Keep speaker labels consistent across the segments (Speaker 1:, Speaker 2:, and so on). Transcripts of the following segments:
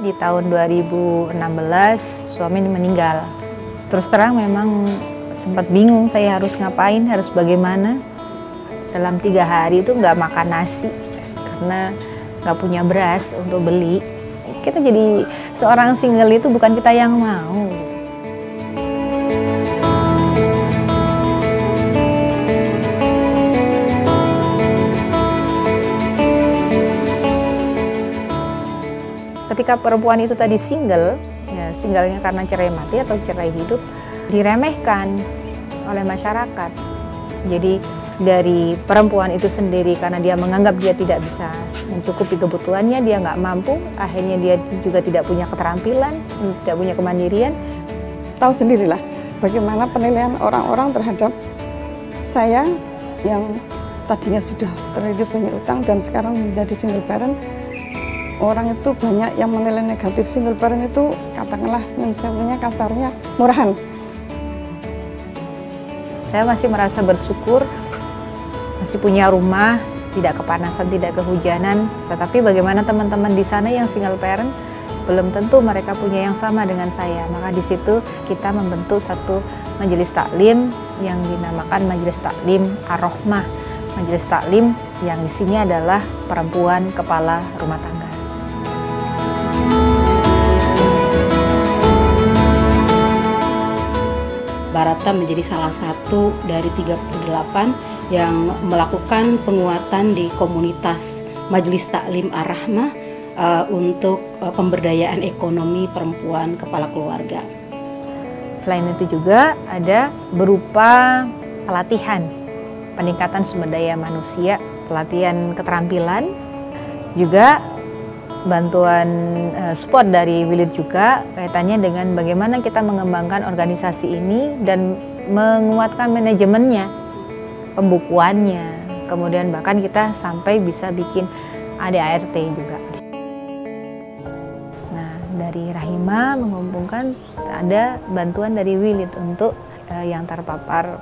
Speaker 1: Di tahun 2016 suami meninggal. Terus terang memang sempat bingung saya harus ngapain, harus bagaimana. Dalam 3 hari itu nggak makan nasi karena nggak punya beras untuk beli. Kita jadi seorang single itu bukan kita yang mau. Ketika perempuan itu tadi single, ya singlenya karena cerai mati atau cerai hidup, diremehkan oleh masyarakat. Jadi dari perempuan itu sendiri karena dia menganggap dia tidak bisa mencukupi kebutuhannya, dia nggak mampu, akhirnya dia juga tidak punya keterampilan, tidak punya kemandirian.
Speaker 2: Tahu sendirilah bagaimana penilaian orang-orang terhadap saya yang tadinya sudah terlilit banyak utang dan sekarang menjadi single parent. Orang itu banyak yang menilai negatif single parent itu, katakanlah misalnya kasarnya murahan.
Speaker 1: Saya masih merasa bersyukur, masih punya rumah, tidak kepanasan, tidak kehujanan. Tetapi bagaimana teman-teman di sana yang single parent, belum tentu mereka punya yang sama dengan saya. Maka di situ kita membentuk satu majelis taklim yang dinamakan Majelis Taklim Ar-Rahmah. Majelis taklim yang isinya adalah perempuan kepala rumah tangga.
Speaker 3: Barata menjadi salah satu dari 38 yang melakukan penguatan di komunitas Majelis Taklim Ar-Rahmah untuk pemberdayaan ekonomi perempuan kepala keluarga.
Speaker 1: Selain itu juga ada berupa pelatihan, peningkatan sumber daya manusia, pelatihan keterampilan, juga bantuan support dari Wilid juga kaitannya dengan bagaimana kita mengembangkan organisasi ini dan menguatkan manajemennya, pembukuannya, kemudian bahkan kita sampai bisa bikin ADART juga. Nah, dari Rahima mengumpulkan ada bantuan dari Wilid untuk yang terpapar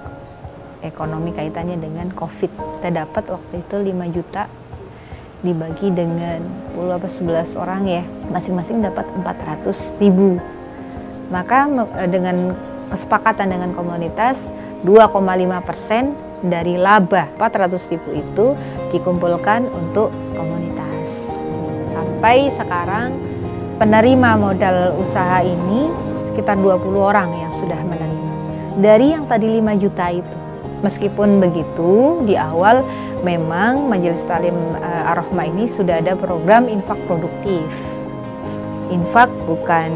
Speaker 1: ekonomi kaitannya dengan COVID. Kita dapat waktu itu 5 juta dibagi dengan 11 orang ya, masing-masing dapat 400.000. Maka dengan kesepakatan dengan komunitas 2,5% dari laba 400.000 itu dikumpulkan untuk komunitas. Sampai sekarang penerima modal usaha ini sekitar 20 orang yang sudah menerima. Dari yang tadi 5 juta itu. Meskipun begitu, di awal memang Majelis Taklim Ar-Rahmah ini sudah ada program infak produktif. Infak bukan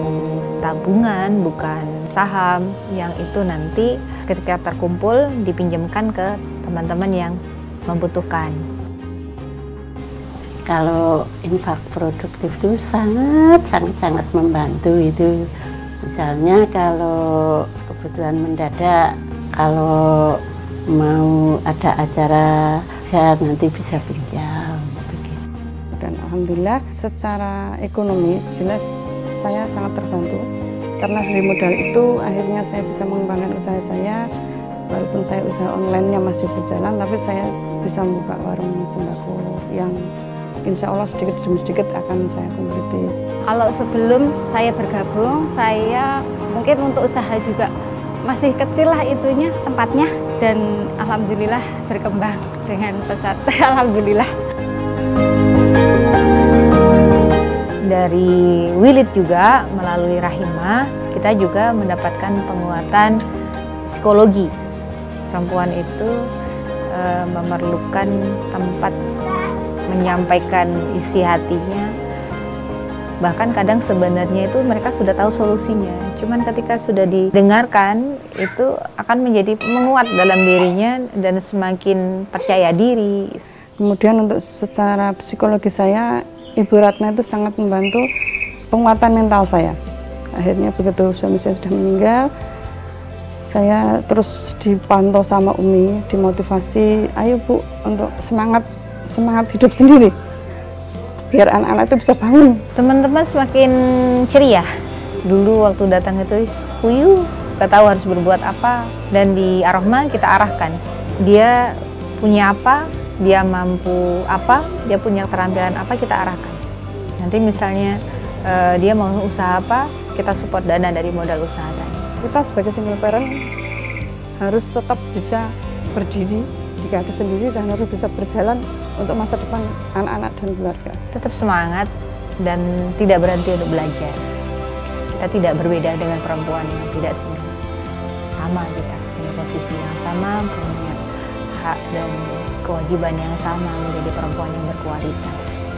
Speaker 1: tabungan, bukan saham, yang itu nanti ketika terkumpul dipinjamkan ke teman-teman yang membutuhkan.
Speaker 4: Kalau infak produktif itu sangat membantu itu. Misalnya kalau kebutuhan mendadak, kalau mau ada acara ya nanti bisa pinjam begitu.
Speaker 2: Dan alhamdulillah secara ekonomi jelas saya sangat terbantu karena dari modal itu akhirnya saya bisa mengembangkan usaha saya. Walaupun saya usaha online-nya masih berjalan, tapi saya bisa membuka warung sembako yang insya Allah sedikit demi sedikit akan saya kompliti.
Speaker 5: Kalau sebelum saya bergabung, saya mungkin untuk usaha juga masih kecil lah itunya tempatnya, dan alhamdulillah berkembang dengan pesat. Alhamdulillah.
Speaker 1: Dari Wilid juga melalui Rahima kita juga mendapatkan penguatan psikologi. Perempuan itu memerlukan tempat menyampaikan isi hatinya. Bahkan kadang sebenarnya itu mereka sudah tahu solusinya. Cuman ketika sudah didengarkan, itu akan menjadi menguat dalam dirinya dan semakin percaya diri.
Speaker 2: Kemudian untuk secara psikologi saya, Ibu Ratna itu sangat membantu penguatan mental saya. Akhirnya begitu suami saya sudah meninggal, saya terus dipantau sama Umi, dimotivasi, ayo Bu, untuk semangat hidup sendiri. Biar anak-anak itu bisa bangun.
Speaker 1: Teman-teman semakin ceria. Dulu waktu datang itu kuyuh, gak tahu harus berbuat apa. Dan di Ar-Rahmah kita arahkan. Dia punya apa, dia mampu apa, dia punya keterampilan apa, kita arahkan. Nanti misalnya dia mau usaha apa, kita support dana dari modal usaha tadi.
Speaker 2: Kita sebagai single parent harus tetap bisa berdiri di kaki sendiri dan harus bisa berjalan untuk masa depan anak-anak dan keluarga.
Speaker 1: Tetap semangat dan tidak berhenti untuk belajar. Kita tidak berbeda dengan perempuan yang tidak single. Sama kita, punya posisi yang sama, punya hak dan kewajiban yang sama menjadi perempuan yang berkualitas.